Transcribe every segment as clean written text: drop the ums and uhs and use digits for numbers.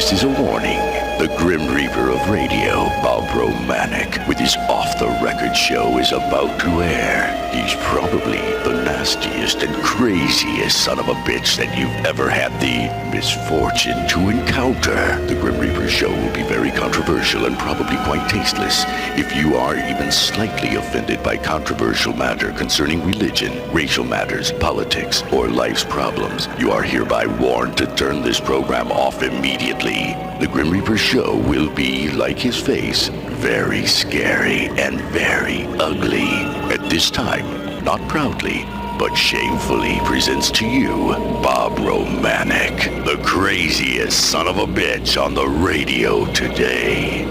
This is a warning. The Grim Reaper of radio, Bob Romanik, with his off-the-record show is about to air. He's probably the nastiest and craziest son of a bitch that you've ever had the misfortune to encounter. The Grim Reaper show will be very controversial and probably quite tasteless. If you are even slightly offended by controversial matter concerning religion, racial matters, politics, or life's problems, you are hereby warned to turn this program off immediately. The Grim Reaper show will be, like his face, very scary and very ugly. At this time, not proudly, but shamefully presents to you Bob Romanik, the craziest son of a bitch on the radio today.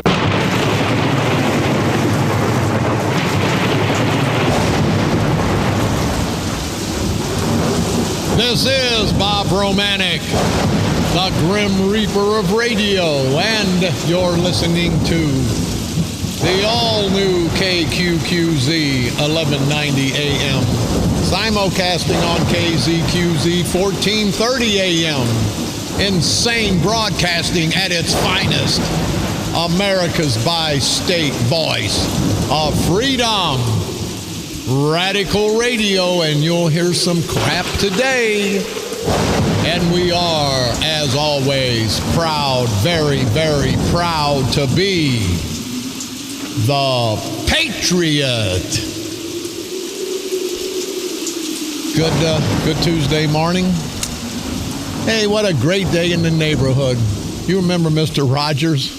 This is Bob Romanik, the Grim Reaper of radio, and you're listening to the all-new KQQZ 1190 AM, simulcasting on KZQZ 1430 AM. Insane broadcasting at its finest. America's bi-state voice of freedom. Radical radio, and you'll hear some crap today. And we are, as always, proud, very, very proud to be the Patriot. Good Tuesday morning. Hey, what a great day in the neighborhood. You remember Mr. Rogers?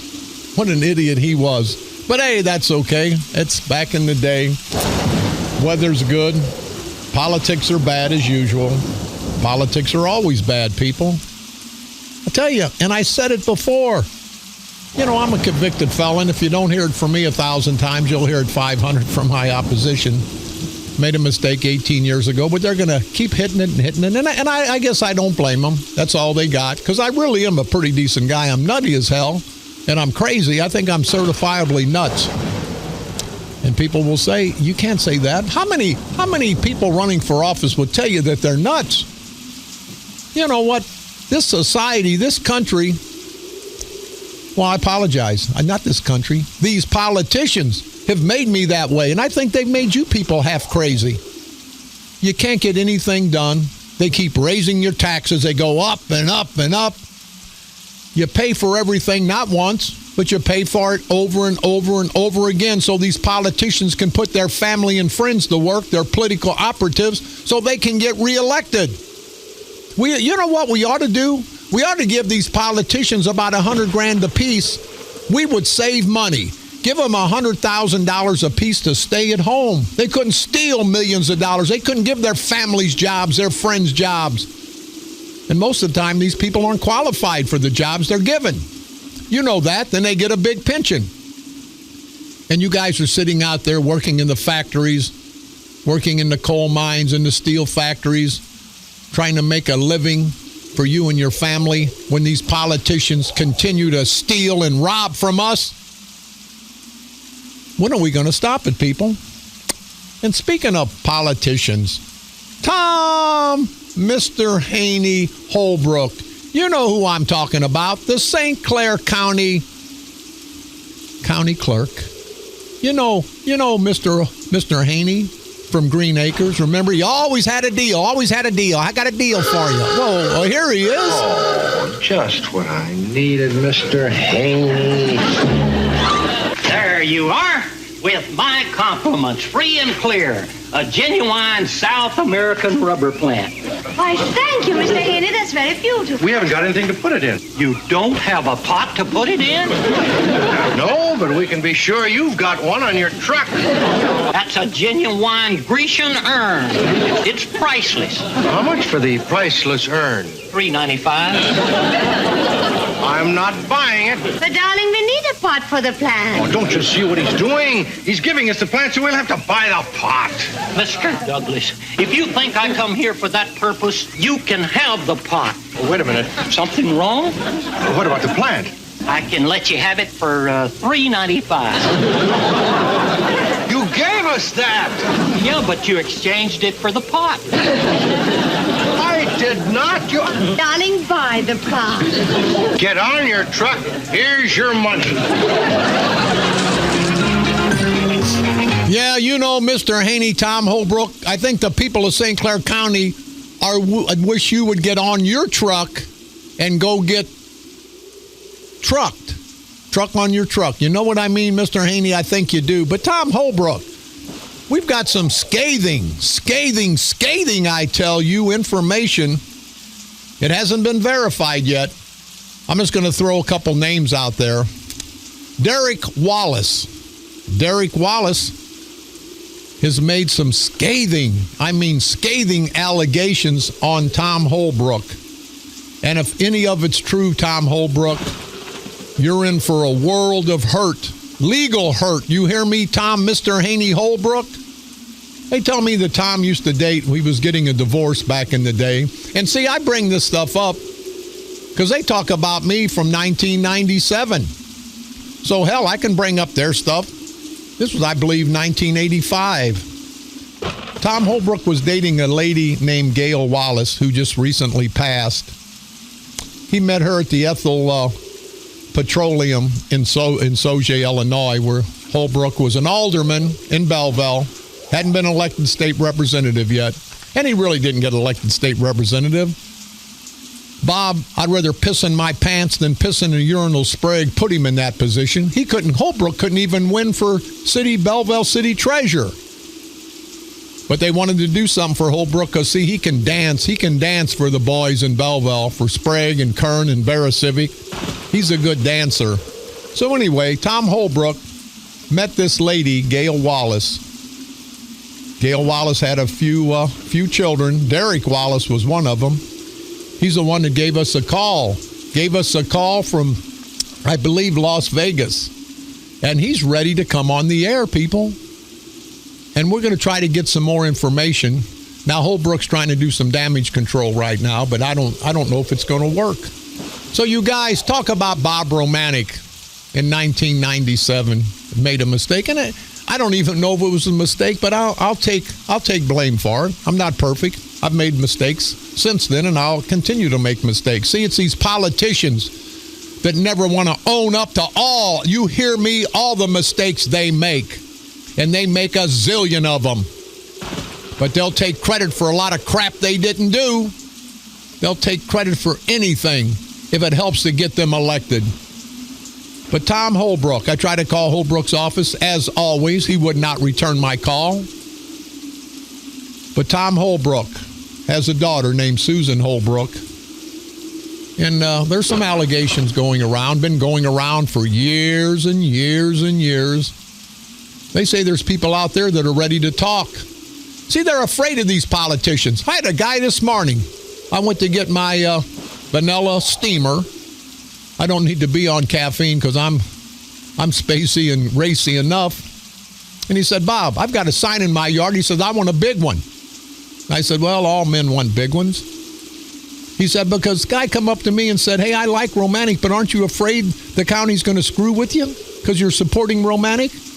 What an idiot he was. But hey, that's okay. It's back in the day. Weather's good. Politics are bad as usual. Politics are always bad, people. I tell you, and I said it before. You know, I'm a convicted felon. If you don't hear it from me 1,000 times, you'll hear it 500 from my opposition. Made a mistake 18 years ago, but they're going to keep hitting it and hitting it. And I guess I don't blame them. That's all they got, because I really am a pretty decent guy. I'm nutty as hell, and I'm crazy. I think I'm certifiably nuts. And people will say, you can't say that. How many people running for office would tell you that they're nuts? You know what? This society, this country, well, I apologize. Not this country. These politicians have made me that way. And I think they've made you people half crazy. You can't get anything done. They keep raising your taxes. They go up and up and up. You pay for everything, not once, but you pay for it over and over and over again so these politicians can put their family and friends to work, their political operatives, so they can get reelected. You know what we ought to do? We ought to give these politicians about $100,000 apiece. We would save money. Give them $100,000 apiece to stay at home. They couldn't steal millions of dollars. They couldn't give their families jobs, their friends jobs. And most of the time, these people aren't qualified for the jobs they're given. You know that. Then they get a big pension. And you guys are sitting out there working in the factories, working in the coal mines and the steel factories, trying to make a living for you and your family when these politicians continue to steal and rob from us. When are we going to stop it, people? And speaking of politicians, Tom, Mr. Haney Holbrook, you know who I'm talking about, the St. Clair County clerk. You know Mr. Haney from Green Acres. Remember, he always had a deal. I got a deal for you. Whoa, here he is. Oh, just what I needed, Mr. Haney. There you are, with my compliments, free and clear. A genuine South American rubber plant. Why, thank you, Mr. Haney. That's very beautiful. We haven't got anything to put it in. You don't have a pot to put it in? No, but we can be sure you've got one on your truck. That's a genuine Grecian urn. It's priceless. How much for the priceless urn? $3.95. I'm not buying it. But, darling, we need a pot for the plant. Oh, don't you see what he's doing? He's giving us the plant, so we'll have to buy the pot. Mr. Douglas, if you think I come here for that purpose, you can have the pot. Oh, wait a minute. Something wrong? What about the plant? I can let you have it for $3.95. You gave us that. Yeah, but you exchanged it for the pot. I did not. Darling, buy the car. Get on your truck. Here's your money. Yeah, you know, Mr. Haney, Tom Holbrook, I think the people of St. Clair County wish you would get on your truck and go get trucked. Truck on your truck. You know what I mean, Mr. Haney? I think you do. But Tom Holbrook, we've got some scathing, I tell you, information. It hasn't been verified yet. I'm just going to throw a couple names out there. Derek Wallace has made some scathing allegations on Tom Holbrook. And if any of it's true, Tom Holbrook, you're in for a world of hurt. Legal hurt. You hear me, Tom, Mr. Haney Holbrook? They tell me that Tom used to date. He was getting a divorce back in the day. And see, I bring this stuff up because they talk about me from 1997. So, hell, I can bring up their stuff. This was, I believe, 1985. Tom Holbrook was dating a lady named Gail Wallace, who just recently passed. He met her at the Ethel Petroleum in Sauget, Illinois, where Holbrook was an alderman in Belleville. Hadn't been elected state representative yet. And he really didn't get elected state representative. Bob, I'd rather piss in my pants than piss in a urinal sprig, put him in that position. Holbrook couldn't even win for Belleville City Treasurer. But they wanted to do something for Holbrook because, see, he can dance. He can dance for the boys in Belleville, for Sprague and Kern and Vera Civic. He's a good dancer. So anyway, Tom Holbrook met this lady, Gail Wallace. Gail Wallace had a few children. Derek Wallace was one of them. He's the one that gave us a call. Gave us a call from, I believe, Las Vegas. And he's ready to come on the air, people. And we're going to try to get some more information. Now, Holbrook's trying to do some damage control right now, but I don't know if it's going to work. So you guys, talk about Bob Romanik in 1997. Made a mistake. And I don't even know if it was a mistake, but I'll take blame for it. I'm not perfect. I've made mistakes since then, and I'll continue to make mistakes. See, it's these politicians that never want to own up to all, you hear me, all the mistakes they make. And they make a zillion of them. But they'll take credit for a lot of crap they didn't do. They'll take credit for anything if it helps to get them elected. But Tom Holbrook, I tried to call Holbrook's office. As always, he would not return my call. But Tom Holbrook has a daughter named Susan Holbrook. And there's some allegations going around, been going around for years and years and years. They say there's people out there that are ready to talk. See, they're afraid of these politicians. I had a guy this morning. I went to get my vanilla steamer. I don't need to be on caffeine because I'm spacey and racy enough. And he said, Bob, I've got a sign in my yard. He says, I want a big one. I said, well, all men want big ones. He said, because this guy come up to me and said, hey, I like Romanik, but aren't you afraid the county's going to screw with you because you're supporting Romanik?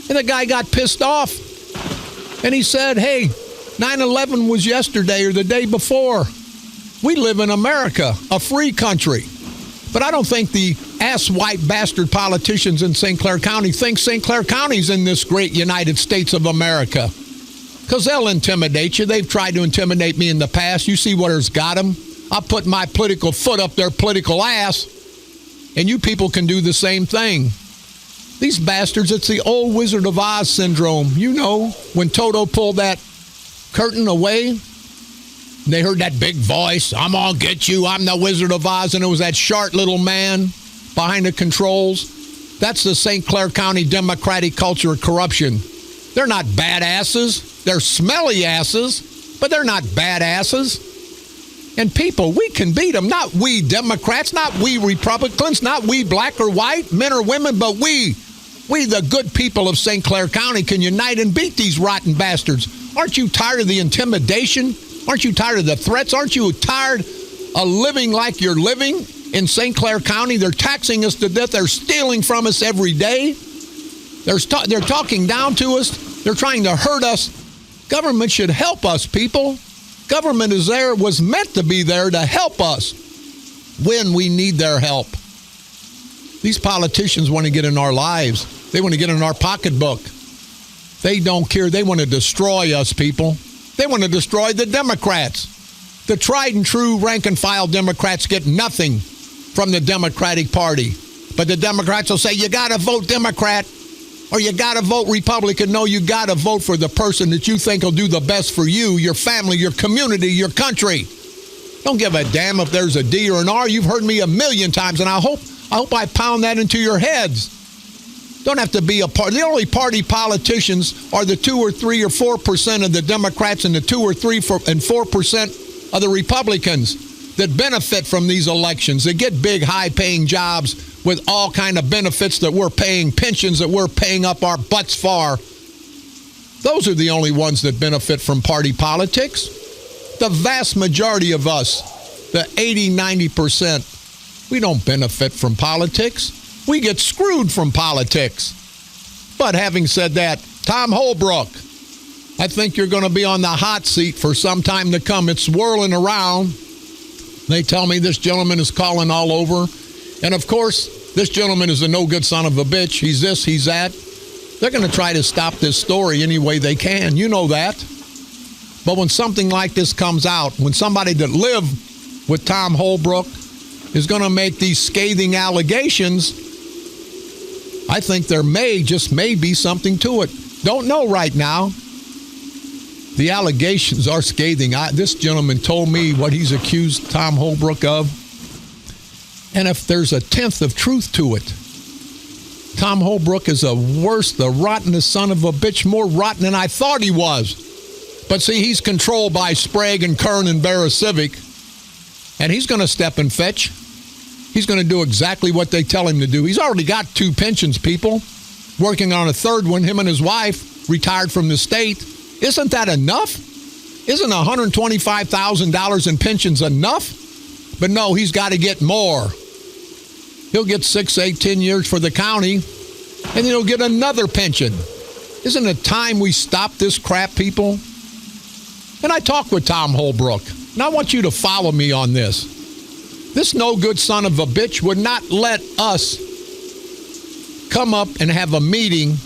And the guy got pissed off. And he said, hey, 9/11 was yesterday or the day before. We live in America, a free country. But I don't think the ass-white bastard politicians in St. Clair County think St. Clair County's in this great United States of America. Because they'll intimidate you. They've tried to intimidate me in the past. You see what has got them. I'll put my political foot up their political ass. And you people can do the same thing. These bastards, it's the old Wizard of Oz syndrome. You know, when Toto pulled that curtain away, they heard that big voice, I'm going to get you, I'm the Wizard of Oz, and it was that short little man behind the controls. That's the St. Clair County Democratic culture of corruption. They're not badasses. They're smelly asses, but they're not badasses. And people, we can beat them. Not we Democrats, not we Republicans, not we black or white, men or women, but we the good people of St. Clair County can unite and beat these rotten bastards. Aren't you tired of the intimidation? Aren't you tired of the threats? Aren't you tired of living like you're living in St. Clair County? They're taxing us to death. They're stealing from us every day. They're talking down to us. They're trying to hurt us. Government should help us, people. Government was meant to be there to help us when we need their help. These politicians want to get in our lives. They want to get in our pocketbook. They don't care. They want to destroy us, people. They want to destroy the Democrats. The tried and true rank and file Democrats get nothing from the Democratic Party. But the Democrats will say, you got to vote Democrat or you got to vote Republican. No, you got to vote for the person that you think will do the best for you, your family, your community, your country. Don't give a damn if there's a D or an R. You've heard me a million times, and I hope I pound that into your heads. Don't have to be a part. The only party politicians are the 2 or 3 or 4% of the Democrats and the 2 or 3 and 4% of the Republicans that benefit from these elections. They get big, high-paying jobs with all kind of benefits that we're paying, pensions that we're paying up our butts for. Those are the only ones that benefit from party politics. The vast majority of us, the 80, 90%, we don't benefit from politics. We get screwed from politics. But having said that, Tom Holbrook, I think you're going to be on the hot seat for some time to come. It's swirling around. They tell me this gentleman is calling all over. And, of course, this gentleman is a no-good son of a bitch. He's this, he's that. They're going to try to stop this story any way they can. You know that. But when something like this comes out, when somebody that lived with Tom Holbrook is going to make these scathing allegations, I think there may be something to it. Don't know right now. The allegations are scathing. This gentleman told me what he's accused Tom Holbrook of. And if there's a tenth of truth to it, Tom Holbrook is the rottenest son of a bitch, more rotten than I thought he was. But see, he's controlled by Sprague and Kern and Barra Civic, and he's going to step and fetch. He's going to do exactly what they tell him to do. He's already got 2 pensions, people, working on a third one. Him and his wife retired from the state. Isn't that enough? Isn't $125,000 in pensions enough? But no, he's got to get more. He'll get 6, 8, 10 years for the county, and then he'll get another pension. Isn't it time we stop this crap, people? And I talked with Tom Holbrook, and I want you to follow me on this. This no-good son of a bitch would not let us come up and have a meeting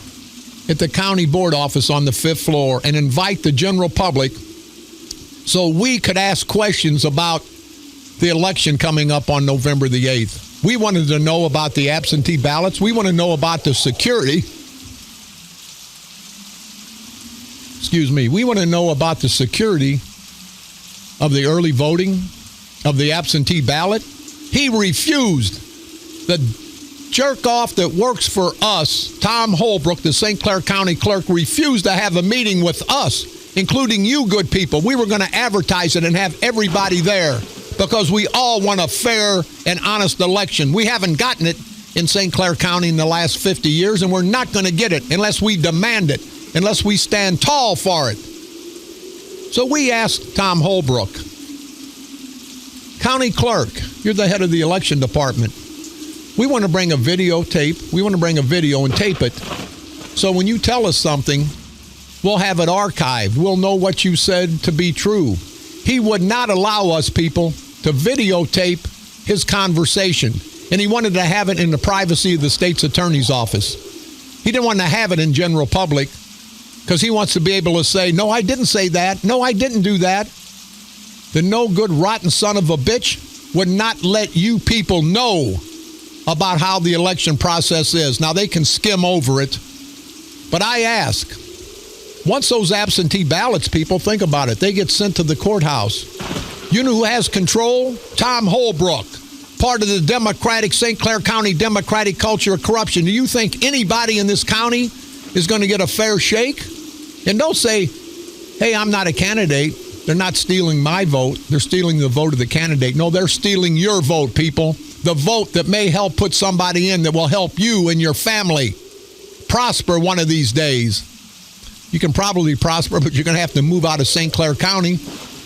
at the county board office on the 5th floor and invite the general public so we could ask questions about the election coming up on November the 8th. We wanted to know about the absentee ballots. We want to know about the security. We want to know about the security of the early voting, of the absentee ballot. He refused. The jerk-off that works for us, Tom Holbrook, the St. Clair County clerk, refused to have a meeting with us, including you good people. We were going to advertise it and have everybody there because we all want a fair and honest election. We haven't gotten it in St. Clair County in the last 50 years, and we're not going to get it unless we demand it, unless we stand tall for it. So we asked Tom Holbrook, County Clerk, you're the head of the election department. We want to bring a videotape. We want to bring a video and tape it. So when you tell us something, we'll have it archived. We'll know what you said to be true. He would not allow us, people, to videotape his conversation. And he wanted to have it in the privacy of the state's attorney's office. He didn't want to have it in general public because he wants to be able to say, no, I didn't say that. No, I didn't do that. The no good, rotten son of a bitch would not let you people know about how the election process is. Now, they can skim over it. But I ask, once those absentee ballots, people, think about it, they get sent to the courthouse. You know who has control? Tom Holbrook, part of the Democratic, St. Clair County Democratic culture of corruption. Do you think anybody in this county is going to get a fair shake? And don't say, hey, I'm not a candidate. They're not stealing my vote. They're stealing the vote of the candidate. No, they're stealing your vote, people. The vote that may help put somebody in that will help you and your family prosper one of these days. You can probably prosper, but you're going to have to move out of St. Clair County.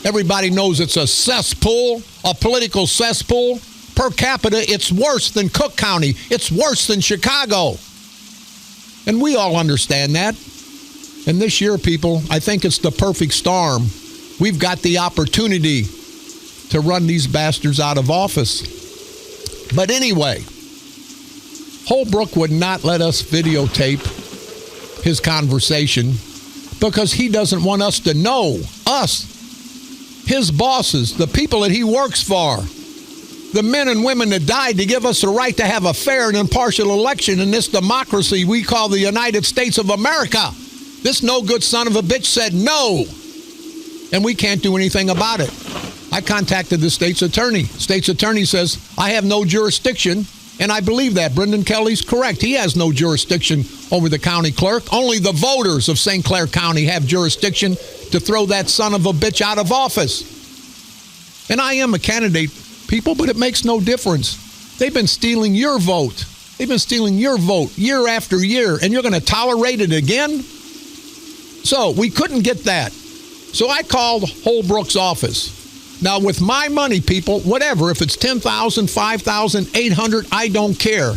Everybody knows it's a cesspool, a political cesspool. Per capita, it's worse than Cook County. It's worse than Chicago. And we all understand that. And this year, people, I think it's the perfect storm. we've got the opportunity to run these bastards out of office. But anyway, Holbrook would not let us videotape his conversation because he doesn't want us to know, us, his bosses, the people that he works for, the men and women that died to give us the right to have a fair and impartial election in this democracy we call the United States of America. This no-good son of a bitch said no, and we can't do anything about it. I contacted the state's attorney. State's attorney says, I have no jurisdiction, and I believe that. Brendan Kelly's correct. He has no jurisdiction over the county clerk. Only the voters of St. Clair County have jurisdiction to throw that son of a bitch out of office. And I am a candidate, people, but it makes no difference. They've been stealing your vote. They've been stealing your vote year after year, and you're going to tolerate it again? So we couldn't get that. So I called Holbrook's office. Now, with my money, people, whatever, if it's $10,000, $5,000, $800, I don't care.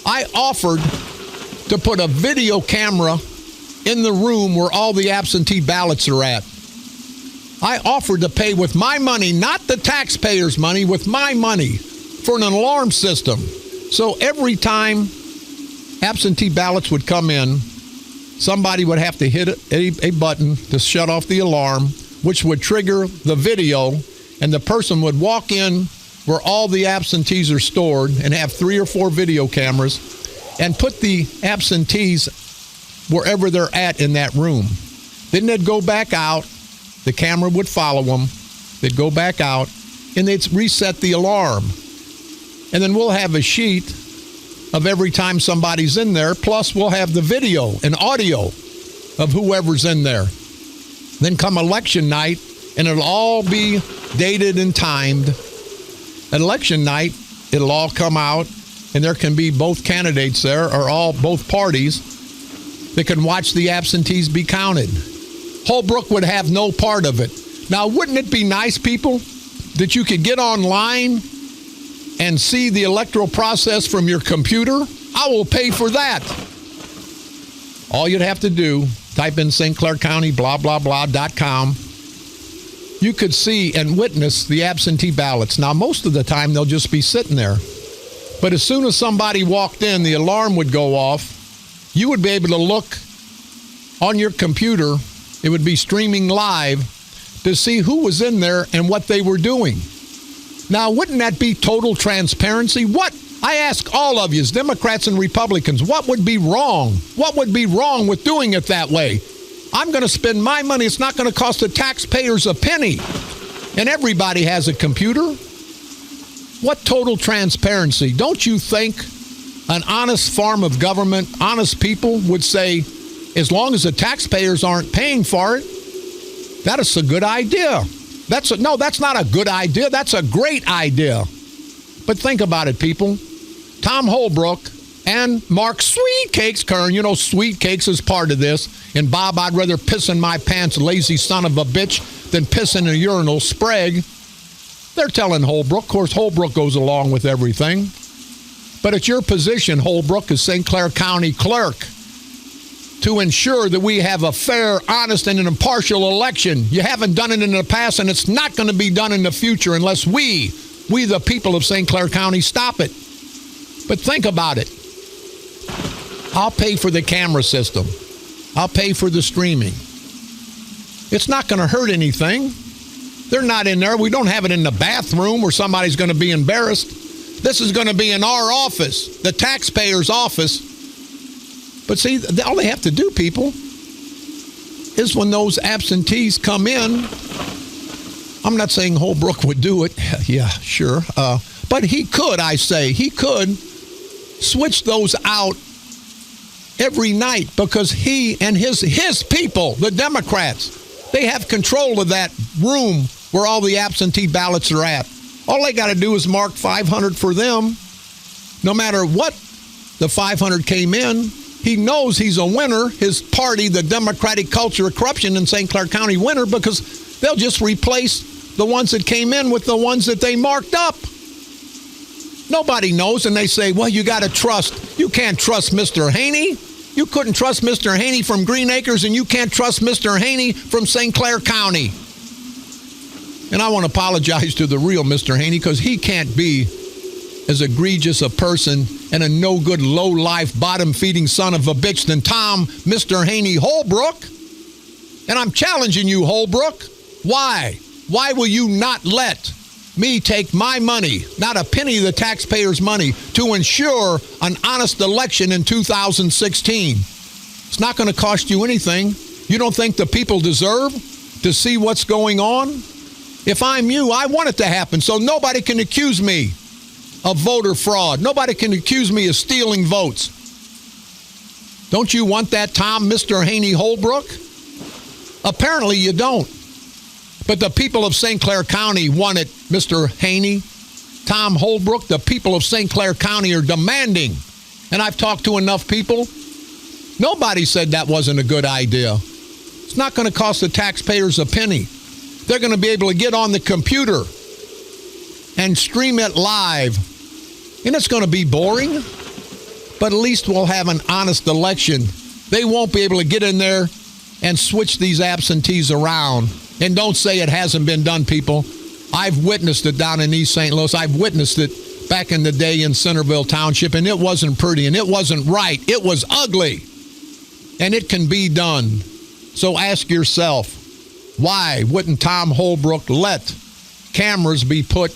I offered to put a video camera in the room where all the absentee ballots are at. I offered to pay with my money, not the taxpayers' money, with my money for an alarm system. So every time absentee ballots would come in, somebody would have to hit a button to shut off the alarm, which would trigger the video, and the person would walk in where all the absentees are stored and have 3 or 4 video cameras and put the absentees wherever they're at in that room. Then they'd go back out. The camera would follow them. They'd go back out, and they'd reset the alarm. And then we'll have a sheet of every time somebody's in there, plus we'll have the video and audio of whoever's in there. Then come election night, and it'll all be dated and timed. At election night, it'll all come out, and there can be both candidates there, or both parties, that can watch the absentees be counted. Holbrook would have no part of it. Now, wouldn't it be nice, people, that you could get online and see the electoral process from your computer? I will pay for that. All you'd have to do, type in St. Clair County, blah, blah, blah.com. You could see and witness the absentee ballots. Now, most of the time, they'll just be sitting there. But as soon as somebody walked in, the alarm would go off. You would be able to look on your computer. It would be streaming live to see who was in there and what they were doing. Now, wouldn't that be total transparency? What? I ask all of you, Democrats and Republicans, what would be wrong? What would be wrong with doing it that way? I'm going to spend my money. It's not going to cost the taxpayers a penny. And everybody has a computer. What total transparency? Don't you think an honest form of government, honest people would say, as long as the taxpayers aren't paying for it, that is a good idea. No, that's not a good idea. That's a great idea. But think about it, people. Tom Holbrook and Mark Sweet Cakes Kern, you know, Sweet Cakes is part of this. And Bob, I'd rather piss in my pants, lazy son of a bitch, than piss in a urinal, Sprague. They're telling Holbrook. Of course, Holbrook goes along with everything. But it's your position, Holbrook, as St. Clair County Clerk, to ensure that we have a fair, honest, and an impartial election. You haven't done it in the past, and it's not going to be done in the future unless we the people of St. Clair County, stop it. But think about it. I'll pay for the camera system. I'll pay for the streaming. It's not going to hurt anything. They're not in there. We don't have it in the bathroom where somebody's going to be embarrassed. This is going to be in our office, the taxpayer's office. But see, all they have to do, people, is when those absentees come in, I'm not saying Holbrook would do it. Yeah, sure. But he could, he could switch those out every night because he and his people, the Democrats, they have control of that room where all the absentee ballots are at. All they got to do is mark 500 for them. No matter what the 500 came in, he knows he's a winner. His party, the Democratic Culture of Corruption in St. Clair County, winner, because they'll just replace the ones that came in with the ones that they marked up. Nobody knows, and they say, well, you got to trust. You can't trust Mr. Haney. You couldn't trust Mr. Haney from Green Acres, and you can't trust Mr. Haney from St. Clair County. And I want to apologize to the real Mr. Haney because he can't be as egregious a person and a no-good, low-life, bottom-feeding son of a bitch than Tom, Mr. Haney Holbrook. And I'm challenging you, Holbrook. Why? Why will you not let me take my money, not a penny of the taxpayers' money, to ensure an honest election in 2016? It's not going to cost you anything. You don't think the people deserve to see what's going on? If I'm you, I want it to happen so nobody can accuse me of voter fraud. Nobody can accuse me of stealing votes. Don't you want that, Tom, Mr. Haney Holbrook? Apparently you don't. But the people of St. Clair County want it, Mr. Haney. Tom Holbrook, the people of St. Clair County are demanding. And I've talked to enough people. Nobody said that wasn't a good idea. It's not going to cost the taxpayers a penny. They're going to be able to get on the computer and stream it live. And it's going to be boring, but at least we'll have an honest election. They won't be able to get in there and switch these absentees around. And don't say it hasn't been done, people. I've witnessed it down in East St. Louis. I've witnessed it back in the day in Centerville Township, and it wasn't pretty, and it wasn't right. It was ugly, and it can be done. So ask yourself, why wouldn't Tom Holbrook let cameras be put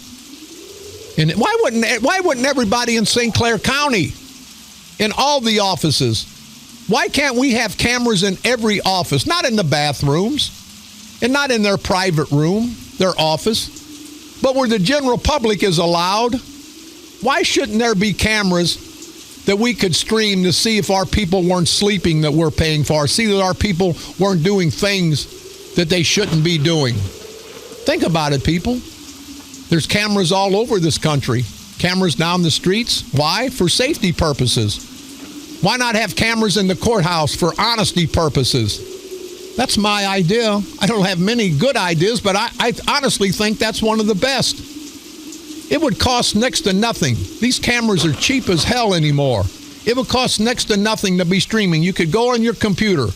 in? Why wouldn't everybody in St. Clair County, in all the offices, why can't we have cameras in every office? Not in the bathrooms and not in their private room, their office, but where the general public is allowed. Why shouldn't there be cameras that we could stream to see if our people weren't sleeping that we're paying for, see that our people weren't doing things that they shouldn't be doing? Think about it, people. There's cameras all over this country. Cameras down the streets. Why? For safety purposes. Why not have cameras in the courthouse for honesty purposes? That's my idea. I don't have many good ideas, but I honestly think that's one of the best. It would cost next to nothing. These cameras are cheap as hell anymore. It would cost next to nothing to be streaming. You could go on your computer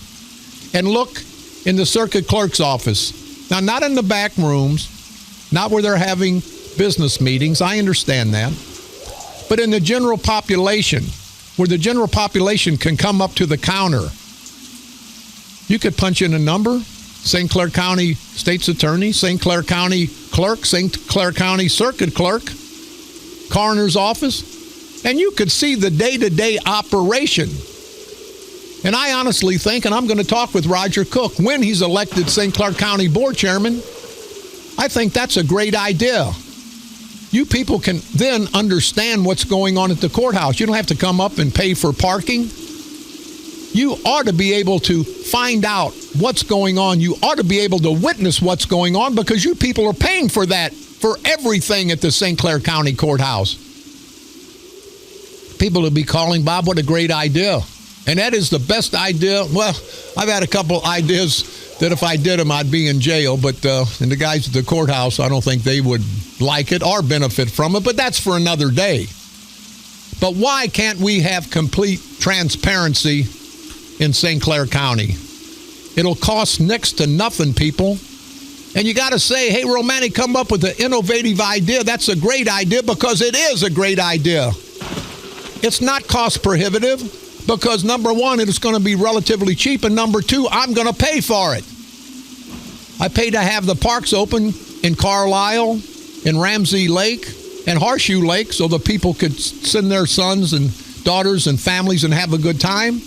and look in the circuit clerk's office. Now, not in the back rooms, not where they're having business meetings. I understand that. But in the general population, where the general population can come up to the counter, you could punch in a number, St. Clair County State's Attorney, St. Clair County Clerk, St. Clair County Circuit Clerk, Coroner's Office, and you could see the day-to-day operation. And I honestly think, and I'm going to talk with Roger Cook when he's elected St. Clair County Board Chairman, I think that's a great idea. You people can then understand what's going on at the courthouse. You don't have to come up and pay for parking. You ought to be able to find out what's going on. You ought to be able to witness what's going on because you people are paying for that, for everything at the St. Clair County Courthouse. People will be calling, Bob, what a great idea. And that is the best idea. Well, I've had a couple ideas that if I did them, I'd be in jail. But and the guys at the courthouse, I don't think they would like it or benefit from it. But that's for another day. But why can't we have complete transparency in St. Clair County? It'll cost next to nothing, people. And you got to say, hey, Romanik, come up with an innovative idea. That's a great idea because it is a great idea. It's not cost prohibitive. Because, number one, it's going to be relatively cheap, and number two, I'm going to pay for it. I pay to have the parks open in Carlisle, in Ramsey Lake, and Horseshoe Lake so the people could send their sons and daughters and families and have a good time.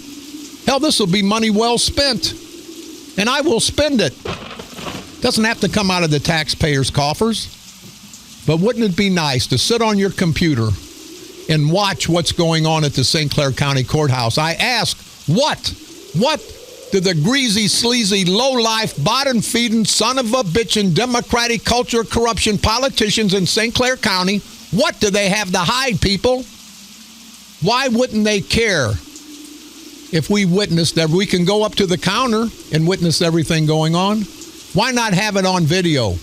Hell, this will be money well spent, and I will spend it. Doesn't have to come out of the taxpayers' coffers. But wouldn't it be nice to sit on your computer and watch what's going on at the St. Clair County Courthouse? I ask, what do the greasy, sleazy, low-life, bottom-feeding, son of a bitchin' Democratic culture corruption politicians in St. Clair County, what do they have to hide, people? Why wouldn't they care if we witnessed that? We can go up to the counter and witness everything going on. Why not have it on video?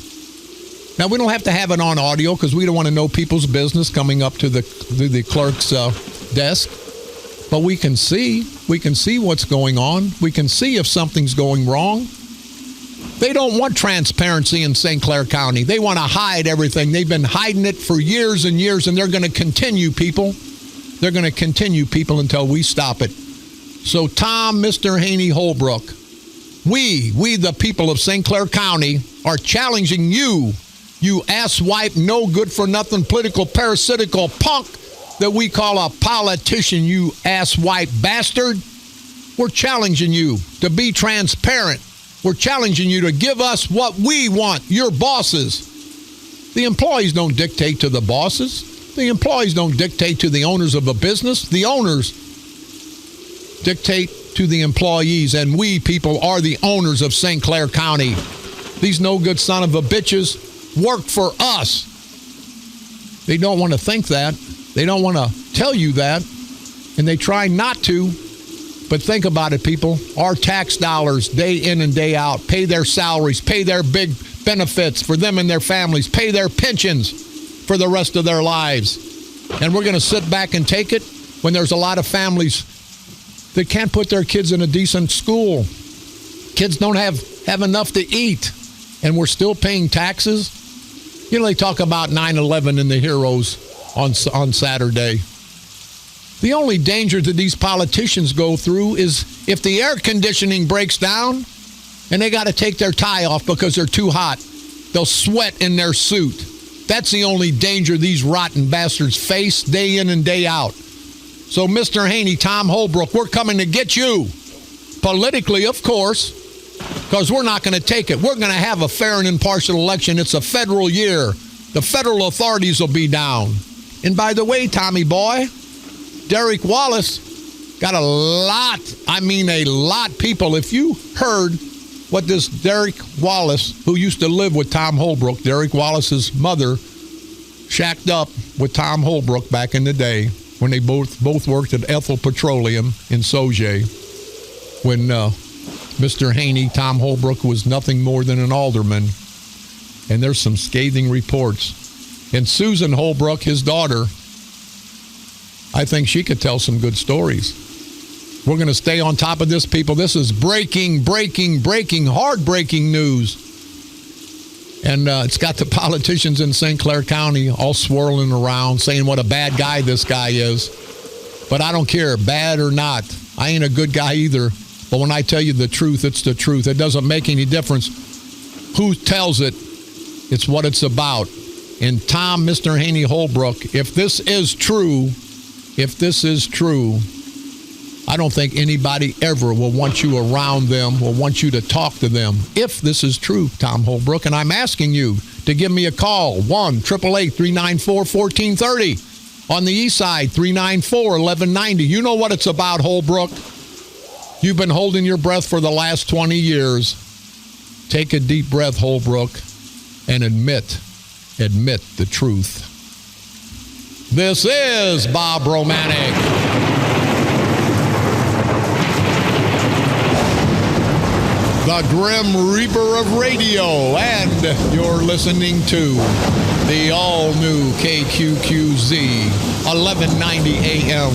Now, we don't have to have it on audio because we don't want to know people's business coming up to the clerk's desk. But we can see what's going on. We can see if something's going wrong. They don't want transparency in St. Clair County. They want to hide everything. They've been hiding it for years and years, and they're going to continue, people. They're going to continue, people, until we stop it. So, Tom, Mr. Haney Holbrook, we the people of St. Clair County, are challenging you, you asswipe, no good for nothing, political, parasitical punk that we call a politician, you asswipe bastard. We're challenging you to be transparent. We're challenging you to give us what we want, your bosses. The employees don't dictate to the bosses. The employees don't dictate to the owners of a business. The owners dictate to the employees, and we people are the owners of St. Clair County. These no good son of a bitches work for us. They don't want to think that. They don't want to tell you that, and they try not to. But think about it, people. Our tax dollars, day in and day out, pay their salaries, pay their big benefits for them and their families, pay their pensions for the rest of their lives. And we're going to sit back and take it when there's a lot of families that can't put their kids in a decent school. Kids don't have enough to eat, and we're still paying taxes. You know, they talk about 9/11 and the heroes on Saturday. The only danger that these politicians go through is if the air conditioning breaks down and they got to take their tie off because they're too hot, they'll sweat in their suit. That's the only danger these rotten bastards face day in and day out. So, Mr. Haney, Tom Holbrook, we're coming to get you. Politically, of course, because we're not going to take it. We're going to have a fair and impartial election. It's a federal year. The federal authorities will be down. And by the way, Tommy boy, Derek Wallace got a lot, people. If you heard what this Derek Wallace, who used to live with Tom Holbrook, Derek Wallace's mother, shacked up with Tom Holbrook back in the day when they both worked at Ethel Petroleum in Sauget, when Mr. Haney, Tom Holbrook, was nothing more than an alderman. And there's some scathing reports. And Susan Holbrook, his daughter, I think she could tell some good stories. We're going to stay on top of this, people. This is breaking, heartbreaking news. And it's got the politicians in St. Clair County all swirling around, saying what a bad guy this guy is. But I don't care, bad or not. I ain't a good guy either. But when I tell you the truth, it's the truth. It doesn't make any difference who tells it. It's what it's about. And Tom, Mr. Haney Holbrook, if this is true, I don't think anybody ever will want you around them, will want you to talk to them. If this is true, Tom Holbrook, and I'm asking you to give me a call, 1-888-394-1430. On the east side, 394-1190. You know what it's about, Holbrook. You've been holding your breath for the last 20 years. Take a deep breath, Holbrook, and admit the truth. This is Bob Romanik. The Grim Reaper of Radio, and you're listening to the all-new KQQZ, 1190 AM,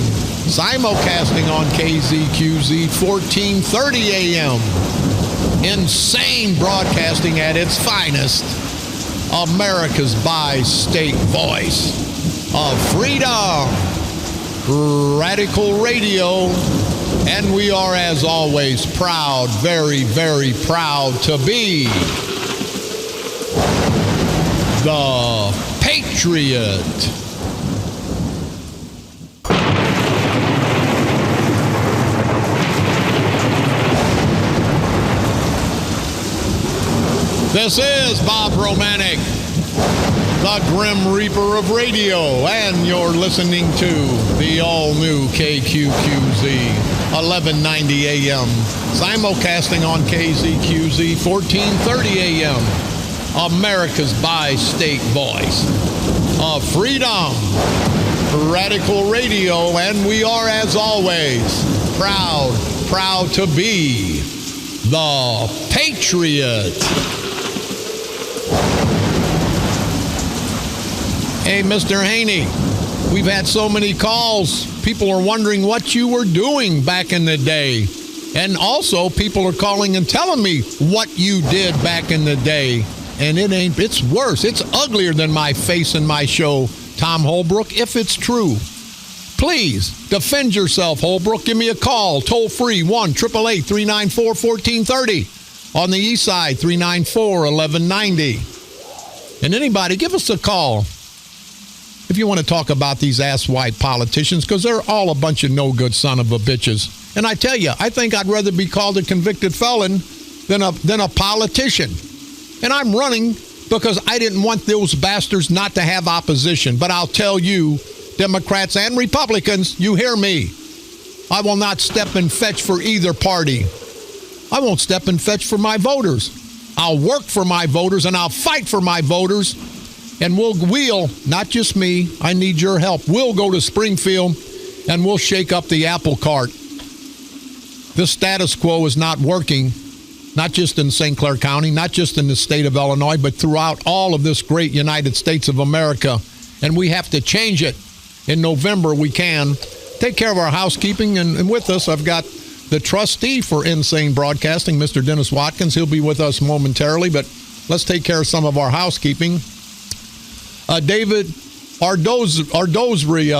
simulcasting on KZQZ, 1430 AM. Insane broadcasting at its finest. America's bi-state voice of freedom, Radical Radio, and we are, as always, proud, very, very proud to be the Patriot. This is Bob Romanik, the Grim Reaper of Radio, and you're listening to the all-new KQQZ, 1190 AM, simulcasting on KZQZ, 1430 AM, America's bi-state voice of freedom, Radical Radio, and we are, as always, proud to be the Patriot. Hey, Mr. Haney, we've had so many calls. People are wondering what you were doing back in the day. And also, people are calling and telling me what you did back in the day. And it's worse. It's uglier than my face in my show, Tom Holbrook, if it's true. Please, defend yourself, Holbrook. Give me a call, toll free, 1-888-394-1430. On the east side, 394-1190. And anybody, give us a call if you want to talk about these ass-white politicians, because they're all a bunch of no-good son of a bitches. And I tell you, I think I'd rather be called a convicted felon than a politician. And I'm running because I didn't want those bastards not to have opposition. But I'll tell you, Democrats and Republicans, you hear me. I will not step and fetch for either party. I won't step and fetch for my voters. I'll work for my voters and I'll fight for my voters. And we'll, not just me, I need your help. We'll go to Springfield and we'll shake up the apple cart. This status quo is not working, not just in St. Clair County, not just in the state of Illinois, but throughout all of this great United States of America. And we have to change it. In November, we can. Take care of our housekeeping. And with us, I've got the trustee for Insane Broadcasting, Mr. Dennis Watkins. He'll be with us momentarily, but let's take care of some of our housekeeping. David Ardozri,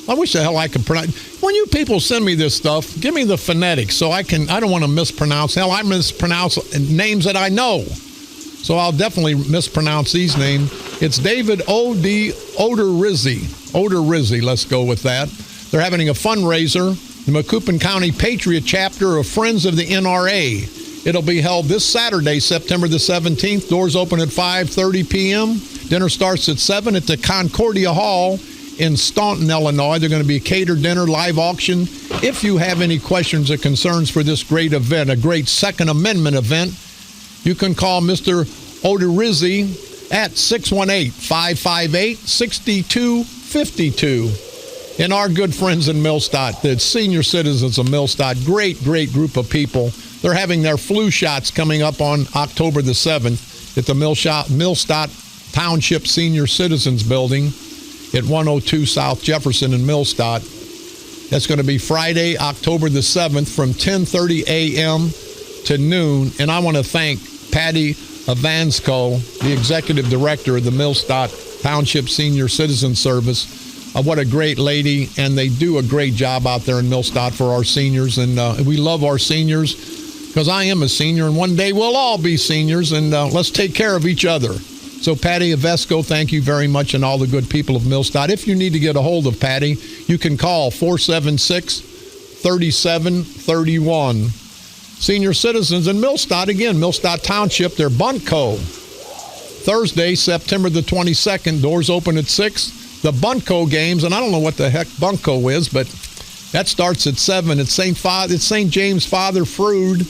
I wish the hell I could pronounce. When you people send me this stuff, give me the phonetics so I don't want to mispronounce. Hell, I mispronounce names that I know. So I'll definitely mispronounce these names. It's David O.D. Odorizzi, let's go with that. They're having a fundraiser, the Macoupin County Patriot Chapter of Friends of the NRA. It'll be held this Saturday, September the 17th. Doors open at 5:30 p.m. Dinner starts at 7 at the Concordia Hall in Staunton, Illinois. They're going to be a catered dinner, live auction. If you have any questions or concerns for this great event, a great Second Amendment event, you can call Mr. Odorizzi at 618-558-6252. And our good friends in Millstadt, the senior citizens of Millstadt, great group of people. They're having their flu shots coming up on October the 7th at the Millstadt Township Senior Citizens Building at 102 South Jefferson in Millstadt. That's going to be Friday, October the 7th from 10:30 a.m. to noon. And I want to thank Patty Avansko, the executive director of the Millstadt Township Senior Citizen Service. What a great lady, and they do a great job out there in Millstadt for our seniors. And we love our seniors because I am a senior, and one day we'll all be seniors, and let's take care of each other. So Patty Avesco, thank you very much, and all the good people of Millstadt. If you need to get a hold of Patty, you can call 476-3731. Senior citizens in Millstadt, again, Millstadt Township, they're Buntco. Thursday, September the 22nd, doors open at 6. The Buntco games, and I don't know what the heck Buntco is, but that starts at 7. It's St. James Father Frood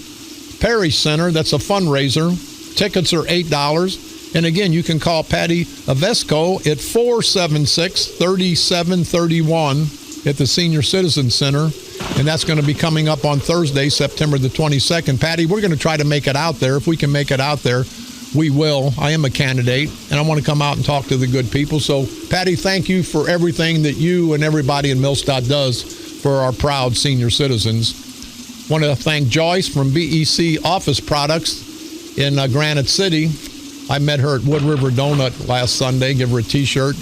Parish Center. That's a fundraiser. Tickets are $8. And again, you can call Patty Avesco at 476-3731 at the Senior Citizen Center. And that's going to be coming up on Thursday, September the 22nd. Patty, we're going to try to make it out there. If we can make it out there, we will. I am a candidate, and I want to come out and talk to the good people. So, Patty, thank you for everything that you and everybody in Millstadt does for our proud senior citizens. I want to thank Joyce from BEC Office Products in Granite City. I met her at Wood River Donut last Sunday, give her a T-shirt.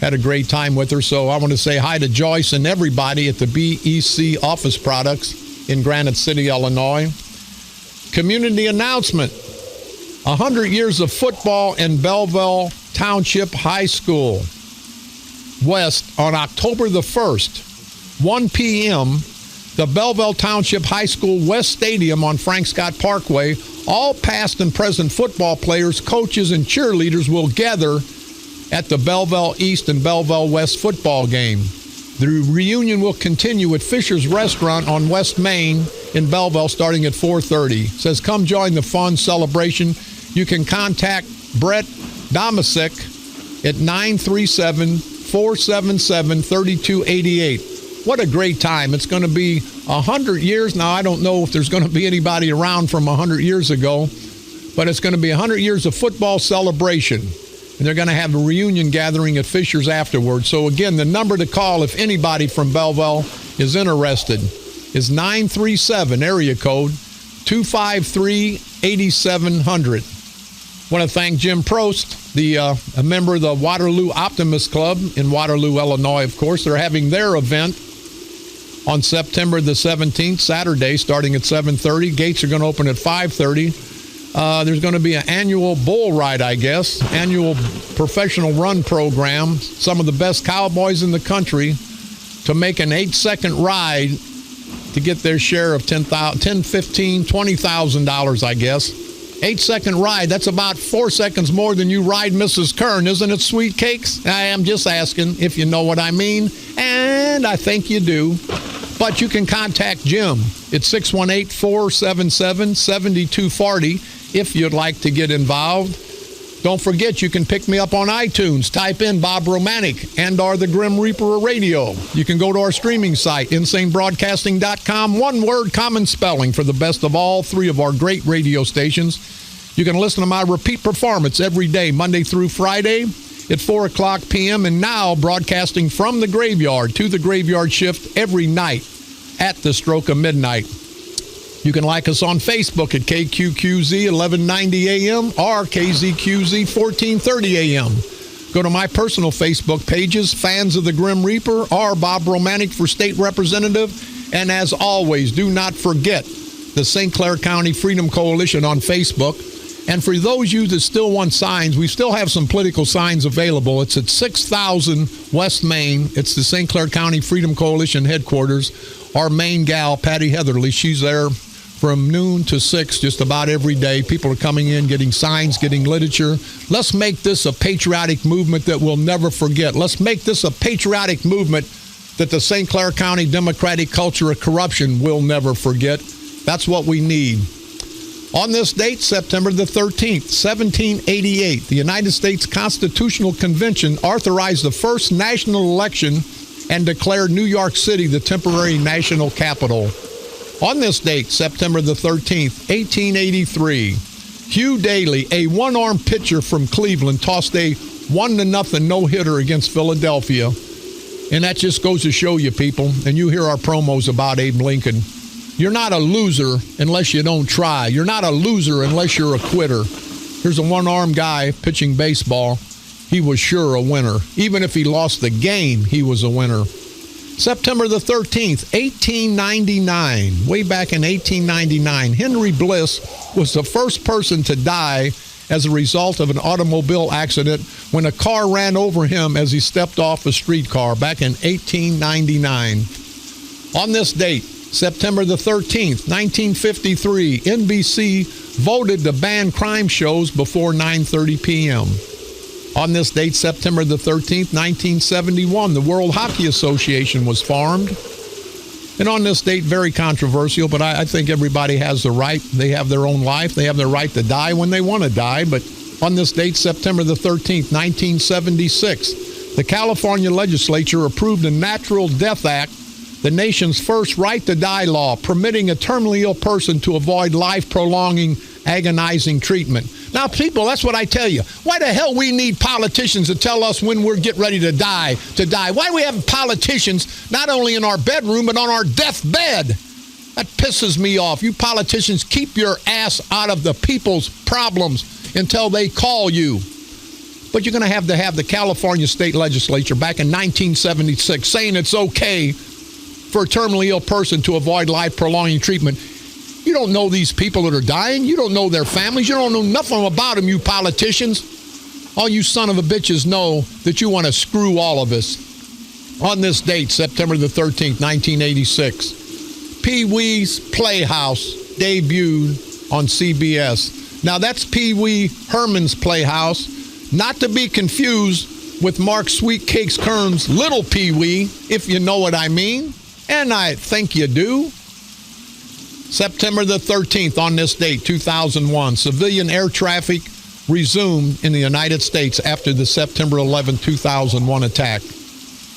Had a great time with her. So I want to say hi to Joyce and everybody at the BEC Office Products in Granite City, Illinois. Community announcement. 100 years of football in Belleville Township High School West on October the 1st, 1 p.m., the Belleville Township High School West Stadium on Frank Scott Parkway. All past and present football players, coaches, and cheerleaders will gather at the Belleville East and Belleville West football game. The reunion will continue at Fisher's Restaurant on West Main in Belleville starting at 4:30. It says, come join the fun celebration. You can contact Brett Domasic at 937-477-3288. What a great time. It's going to be 100 years. Now, I don't know if there's going to be anybody around from 100 years ago, but it's going to be 100 years of football celebration. And they're going to have a reunion gathering at Fisher's afterwards. So, again, the number to call if anybody from Belleville is interested, is 937, area code 253-8700. Want to thank Jim Prost, a member of the Waterloo Optimist Club in Waterloo, Illinois, of course. They're having their event on September the 17th, Saturday, starting at 7:30. Gates are going to open at 5:30. There's going to be an annual bull ride, I guess, annual professional run program. Some of the best cowboys in the country to make an 8-second ride to get their share of $10,000, $15,000, $20,000, I guess. 8-second ride, that's about 4 seconds more than you ride Mrs. Kern, isn't it, sweet cakes? I am just asking if you know what I mean, and I think you do. But you can contact Jim at 618-477-7240 if you'd like to get involved. Don't forget, you can pick me up on iTunes. Type in Bob Romanik and/or the Grim Reaper of Radio. You can go to our streaming site, insanebroadcasting.com. One word, common spelling, for the best of all three of our great radio stations. You can listen to my repeat performance every day, Monday through Friday at 4 o'clock p.m. And now broadcasting from the graveyard to the graveyard shift every night at the stroke of midnight. You can like us on Facebook at KQQZ 1190 AM or KZQZ 1430 AM. Go to my personal Facebook pages, Fans of the Grim Reaper or Bob Romanik for State Representative. And as always, do not forget the St. Clair County Freedom Coalition on Facebook. And for those of you that still want signs, we still have some political signs available. It's at 6000 West Main. It's the St. Clair County Freedom Coalition headquarters. Our main gal, Patty Heatherly, she's there from noon to 6 just about every day. People are coming in, getting signs, getting literature. Let's make this a patriotic movement that we'll never forget. Let's make this a patriotic movement that the St. Clair County Democratic culture of corruption will never forget. That's what we need. On this date, September the 13th, 1788, the United States Constitutional Convention authorized the first national election and declared New York City the temporary national capital. On this date, September the 13th, 1883, Hugh Daly, a one-armed pitcher from Cleveland, tossed a 1-0 no-hitter against Philadelphia. And that just goes to show you, people, and you hear our promos about Abe Lincoln, you're not a loser unless you don't try. You're not a loser unless you're a quitter. Here's a one-armed guy pitching baseball. He was sure a winner. Even if he lost the game, he was a winner. September the 13th, 1899, way back in 1899, Henry Bliss was the first person to die as a result of an automobile accident when a car ran over him as he stepped off a streetcar back in 1899. On this date, September the 13th, 1953, NBC voted to ban crime shows before 9:30 p.m. On this date, September the 13th, 1971, the World Hockey Association was formed. And on this date, very controversial, but I think everybody has the right. They have their own life. They have the right to die when they want to die. But on this date, September the 13th, 1976, the California legislature approved a Natural Death Act, the nation's first right-to-die law, permitting a terminally ill person to avoid life-prolonging, agonizing treatment. Now, people, that's what I tell you. Why the hell we need politicians to tell us when we're getting ready to die? Why do we have politicians not only in our bedroom, but on our deathbed? That pisses me off. You politicians, keep your ass out of the people's problems until they call you. But you're going to have the California state legislature back in 1976 saying it's okay for a terminally ill person to avoid life-prolonging treatment. You don't know these people that are dying. You don't know their families. You don't know nothing about them, you politicians. All you son of a bitches know that you want to screw all of us. On this date, September the 13th, 1986, Pee-wee's Playhouse debuted on CBS. Now, that's Pee-wee Herman's Playhouse, not to be confused with Mark Sweetcakes Kern's Little Pee-wee, if you know what I mean. And I think you do. September the 13th, on this date, 2001, civilian air traffic resumed in the United States after the September 11, 2001 attack.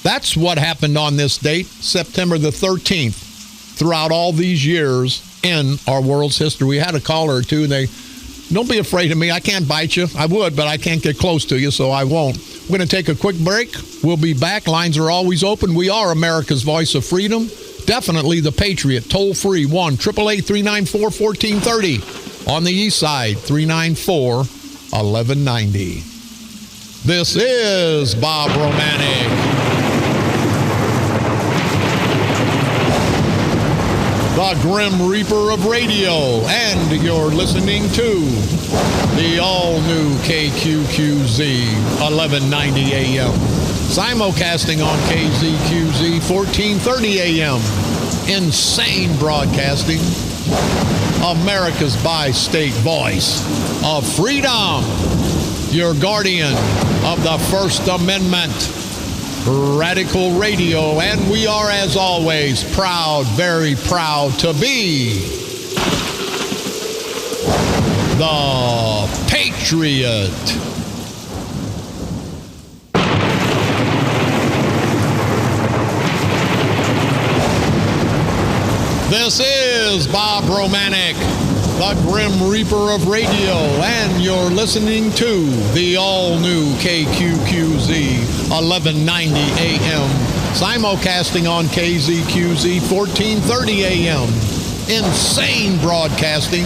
That's what happened on this date, September the 13th, throughout all these years in our world's history. We had a caller or two. Don't be afraid of me. I can't bite you. I would, but I can't get close to you, so I won't. We're going to take a quick break. We'll be back. Lines are always open. We are America's voice of freedom. definitely the Patriot. Toll free 1-888-394-1430. On the east side, 394-1190. This is Bob Romanik. The Grim Reaper of radio, and you're listening to the all-new KQQZ 1190 AM, simulcasting on KZQZ 1430 AM, insane broadcasting, America's bi-state voice of freedom, your guardian of the First Amendment, Radical Radio, and we are, as always, proud, very proud to be the Patriot. This is Bob Romanik, the Grim Reaper of radio, and you're listening to the all-new KQQZ 1190 AM, simulcasting on KZQZ 1430 AM, insane broadcasting,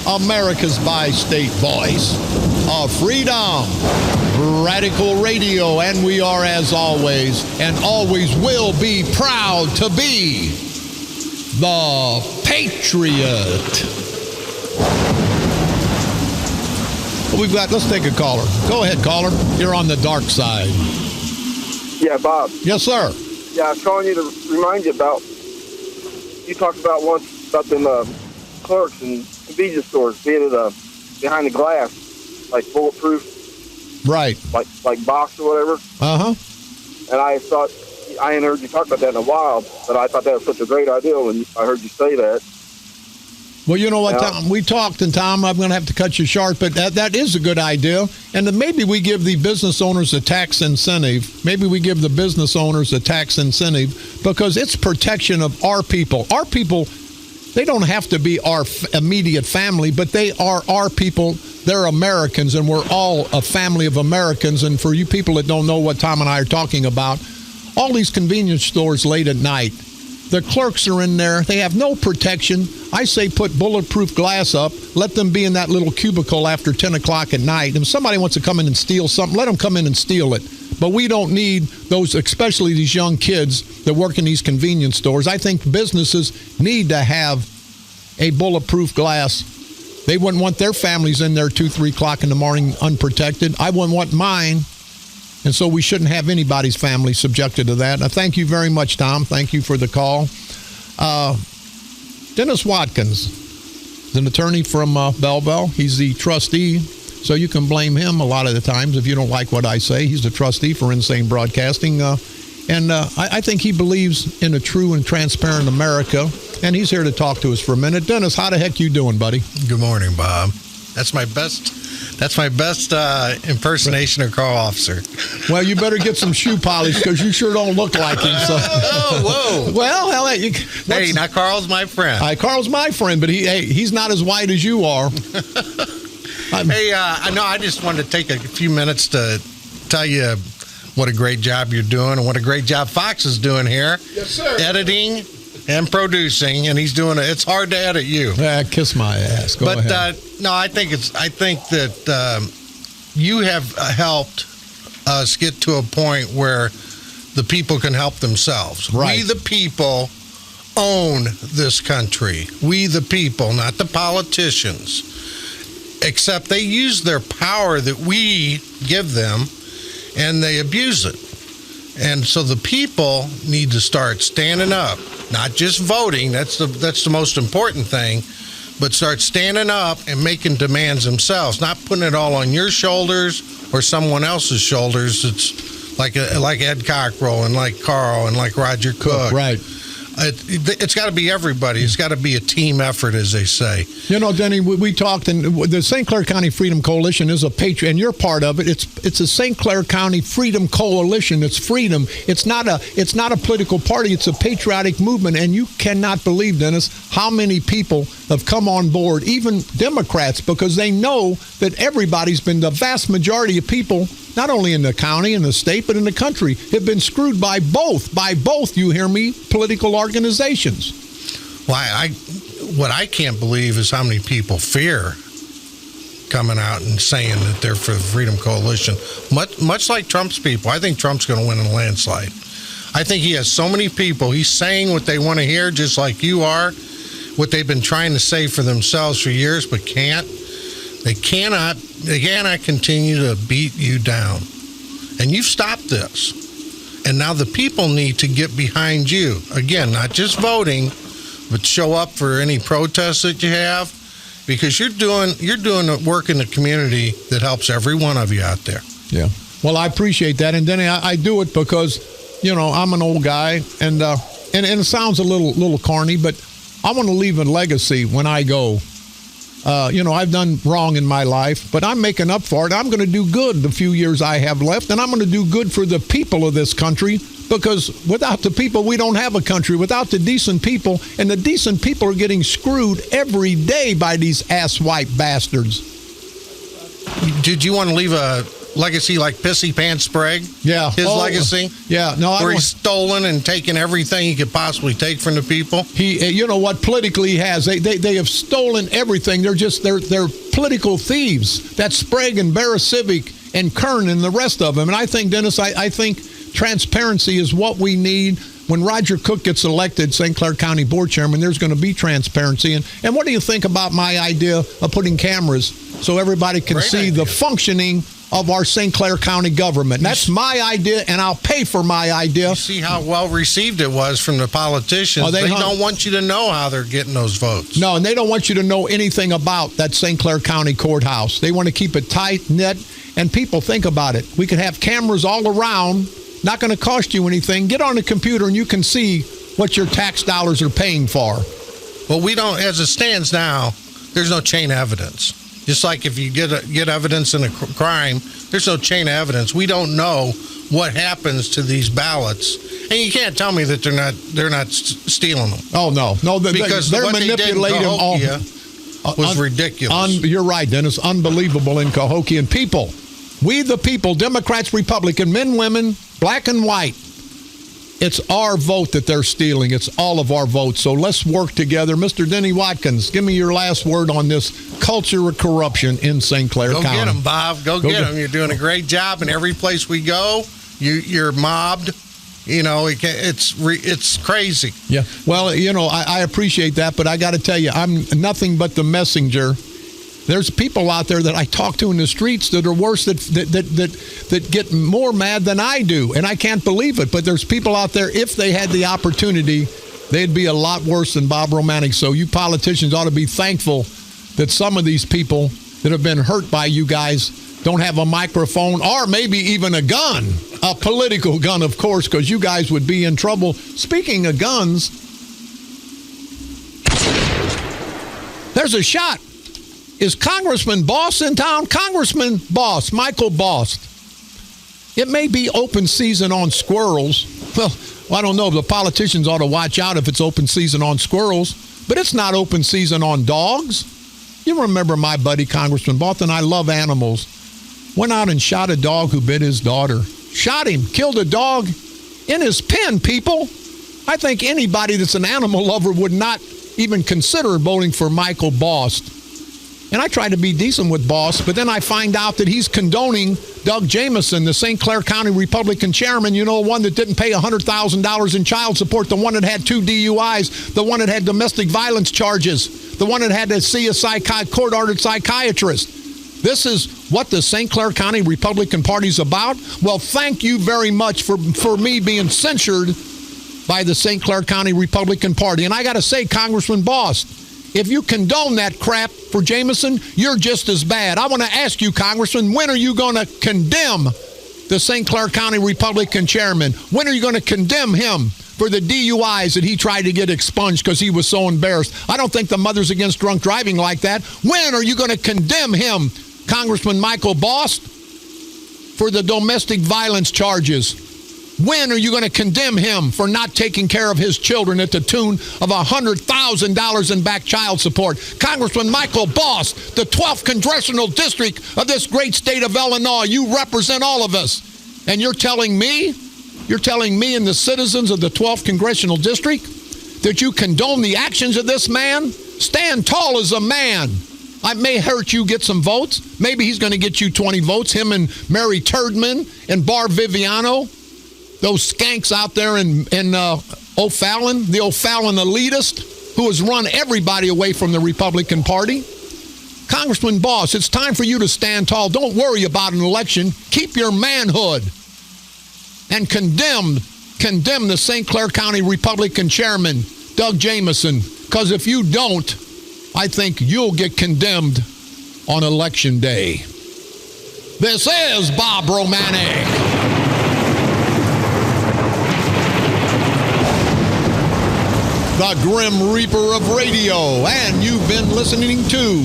America's bi-state voice of freedom, Radical Radio, and we are, as always, and always will be, proud to be the Patriot. Let's take a caller. Go ahead, caller. You're on the dark side. Yeah, Bob. Yes, sir. Yeah, I was calling you to remind you about, you talked about once about them clerks and convenience stores being behind the glass, like bulletproof. Right. Like box or whatever. Uh-huh. And I hadn't heard you talk about that in a while, but I thought that was such a great idea when I heard you say that. Well, you know what, Tom? We talked, and Tom, I'm going to have to cut you short, but that is a good idea. And then maybe we give the business owners a tax incentive. Maybe we give the business owners a tax incentive because it's protection of our people. Our people, they don't have to be our immediate family, but they are our people. They're Americans, and we're all a family of Americans. And for you people that don't know what Tom and I are talking about, all these convenience stores late at night, the clerks are in there. They have no protection. I say put bulletproof glass up. Let them be in that little cubicle after 10 o'clock at night. And if somebody wants to come in and steal something, let them come in and steal it. But we don't need those, especially these young kids that work in these convenience stores. I think businesses need to have a bulletproof glass. They wouldn't want their families in there 2, 3 o'clock in the morning unprotected. I wouldn't want mine. And so we shouldn't have anybody's family subjected to that. Thank you very much, Tom. Thank you for the call. Dennis Watkins is an attorney from Belleville. He's the trustee, so you can blame him a lot of the times if you don't like what I say. He's the trustee for Insane Broadcasting. And I think he believes in a true and transparent America. And he's here to talk to us for a minute. Dennis, how the heck you doing, buddy? Good morning, Bob. That's my best impersonation of Carl Officer. Well, you better get some shoe polish because you sure don't look like him. So. Oh, whoa. Well, hell, hey, now Carl's my friend. Carl's my friend, but he's not as white as you are. Hey, I just wanted to take a few minutes to tell you what a great job you're doing and what a great job Fox is doing here. Yes, sir. Editing and producing, and he's doing it. It's hard to edit you. Kiss my ass. Go ahead. No, I think that you have helped us get to a point where the people can help themselves. Right. We, the people, own this country. We, the people, not the politicians. Except they use their power that we give them, and they abuse it. And so the people need to start standing up, not just voting. That's the most important thing, but start standing up and making demands themselves, not putting it all on your shoulders or someone else's shoulders. It's like Ed Cockrell and like Carl and like Roger Cook. Right. It's got to be everybody. It's got to be a team effort, as they say. You know, Denny, we talked, and the St. Clair County Freedom Coalition is a patriot, and you're part of it. It's a St. Clair County Freedom Coalition. It's freedom. It's not a political party. It's a patriotic movement, and you cannot believe, Dennis, how many people have come on board, even Democrats, because they know that the vast majority of people not only in the county, in the state, but in the country, have been screwed by both, you hear me, political organizations. Well, what I can't believe is how many people fear coming out and saying that they're for the Freedom Coalition. Much like Trump's people, I think Trump's going to win in a landslide. I think he has so many people. He's saying what they want to hear, just like you are, what they've been trying to say for themselves for years, but can't. They cannot continue to beat you down. And you've stopped this. And now the people need to get behind you. Again, not just voting, but show up for any protests that you have, because you're doing work in the community that helps every one of you out there. Yeah. Well, I appreciate that. And Denny, I do it because, I'm an old guy, and it sounds a little corny, but I want to leave a legacy when I go. I've done wrong in my life, but I'm making up for it. I'm going to do good the few years I have left, and I'm going to do good for the people of this country, because without the people, we don't have a country. Without the decent people, and the decent people are getting screwed every day by these asswipe bastards. Did you want to leave a legacy like Pissy Pants Sprague? Yeah. His legacy? Yeah. No, where he's stolen and taken everything he could possibly take from the people? You know what, politically he has. They have stolen everything. They're political thieves. That's Sprague and Barasivic and Kern and the rest of them. And I think, Dennis, I think transparency is what we need. When Roger Cook gets elected St. Clair County Board Chairman, there's going to be transparency. And what do you think about my idea of putting cameras so everybody can see the functioning of our St. Clair County government? That's my idea, and I'll pay for my idea. You see how well received it was from the politicians. They don't want you to know how they're getting those votes. No, and they don't want you to know anything about that St. Clair County courthouse. They want to keep it tight-knit, and people think about it. We could have cameras all around, not going to cost you anything. Get on the computer, and you can see what your tax dollars are paying for. Well, we don't, as it stands now, there's no chain of evidence. Just like if you get evidence in a crime, there's no chain of evidence. We don't know what happens to these ballots, and you can't tell me that they're not stealing them. Oh no, because they're what manipulating them all. Was ridiculous. You're right, Dennis. Unbelievable in Cahokia. People, we the people, Democrats, Republican, men, women, black and white. It's our vote that they're stealing. It's all of our votes. So let's work together. Mr. Denny Watkins, give me your last word on this culture of corruption in St. Clair County. Go get them, Bob. Go get them. You're doing a great job. And every place we go, you're mobbed. It's crazy. Yeah. Well, I appreciate that, but I got to tell you, I'm nothing but the messenger. There's people out there that I talk to in the streets that are worse, that get more mad than I do, and I can't believe it. But there's people out there, if they had the opportunity, they'd be a lot worse than Bob Romanik. So you politicians ought to be thankful that some of these people that have been hurt by you guys don't have a microphone or maybe even a gun, a political gun, of course, because you guys would be in trouble. Speaking of guns, there's a shot. Is Congressman Boss in town? Congressman Boss, Michael Boss. It may be open season on squirrels. Well, I don't know. The politicians ought to watch out if it's open season on squirrels. But it's not open season on dogs. You remember my buddy, Congressman Boss, and I love animals. Went out and shot a dog who bit his daughter. Shot him. Killed a dog in his pen, people. I think anybody that's an animal lover would not even consider voting for Michael Boss. And I try to be decent with Boss, but then I find out that he's condoning Doug Jamison, the St. Clair County Republican chairman, one that didn't pay $100,000 in child support, the one that had 2 DUIs, the one that had domestic violence charges, the one that had to see a court-ordered psychiatrist. This is what the St. Clair County Republican Party's about? Well, thank you very much for me being censured by the St. Clair County Republican Party. And I got to say, Congressman Boss, if you condone that crap for Jamison, you're just as bad. I want to ask you, Congressman, when are you going to condemn the St. Clair County Republican chairman? When are you going to condemn him for the DUIs that he tried to get expunged because he was so embarrassed? I don't think the Mothers Against Drunk Driving like that. When are you going to condemn him, Congressman Michael Boss, for the domestic violence charges? When are you going to condemn him for not taking care of his children at the tune of $100,000 in back child support? Congressman Michael Boss, the 12th Congressional District of this great state of Illinois, you represent all of us. And you're telling me and the citizens of the 12th Congressional District that you condone the actions of this man? Stand tall as a man. I may hurt you get some votes. Maybe he's going to get you 20 votes, him and Mary Turdman and Barb Viviano. Those skanks out there in O'Fallon, the O'Fallon elitist who has run everybody away from the Republican Party. Congressman Boss, it's time for you to stand tall. Don't worry about an election. Keep your manhood. And condemn the St. Clair County Republican Chairman, Doug Jamison, because if you don't, I think you'll get condemned on Election Day. This is Bob Romanik. The Grim Reaper of radio, and you've been listening to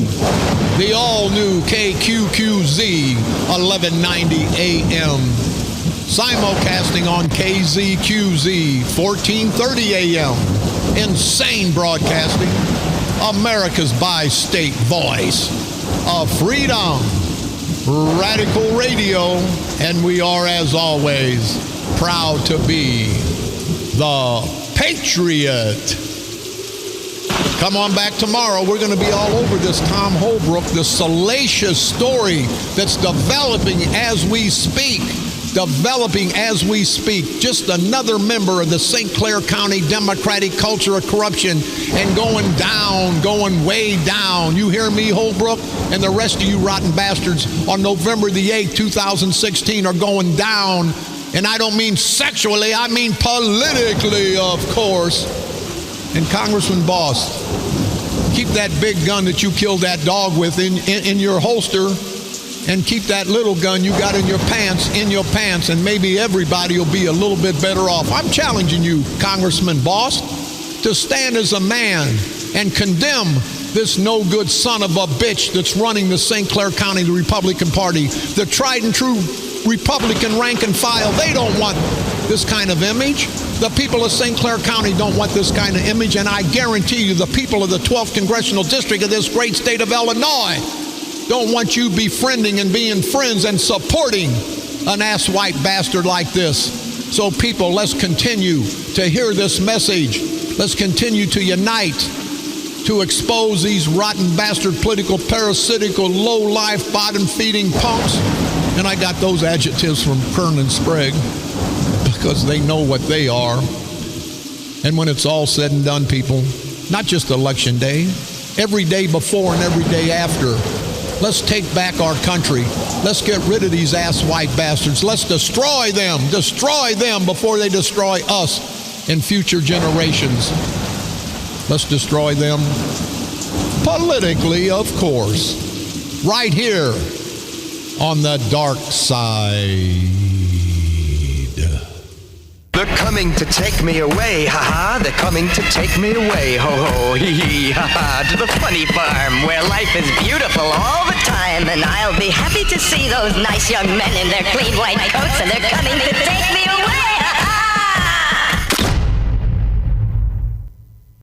the all-new KQQZ 1190 AM, simulcasting on KZQZ 1430 AM. Insane broadcasting, America's bi-state voice of freedom, radical radio, and we are, as always, proud to be the Patriot. Come on back tomorrow. We're going to be all over this Tom Holbrook, the salacious story that's developing as we speak. Just another member of the St. Clair County Democratic culture of corruption and going way down. You hear me, Holbrook? And the rest of you rotten bastards on November the 8th, 2016 are going down. And I don't mean sexually, I mean politically, of course. And Congressman Boss, keep that big gun that you killed that dog with in your holster, and keep that little gun you got in your pants, and maybe everybody will be a little bit better off. I'm challenging you, Congressman Boss, to stand as a man and condemn this no-good son of a bitch that's running the St. Clair County Republican Party, the tried and true Republican rank and file. They don't want this kind of image. The people of St. Clair County don't want this kind of image, and I guarantee you the people of the 12th Congressional District of this great state of Illinois don't want you befriending and being friends and supporting an ass-white bastard like this. So people, let's continue to hear this message. Let's continue to unite to expose these rotten bastard political parasitical low-life bottom-feeding punks. And I got those adjectives from Kern and Sprague because they know what they are. And when it's all said and done, people, not just Election Day, every day before and every day after, let's take back our country. Let's get rid of these ass-white bastards. Let's destroy them before they destroy us in future generations. Let's destroy them politically, of course, right here on the dark side. They're coming to take me away, ha-ha. They're coming to take me away, ho-ho, hee-hee, ha-ha. To the funny farm where life is beautiful all the time. And I'll be happy to see those nice young men in their clean white coats, and they're coming to take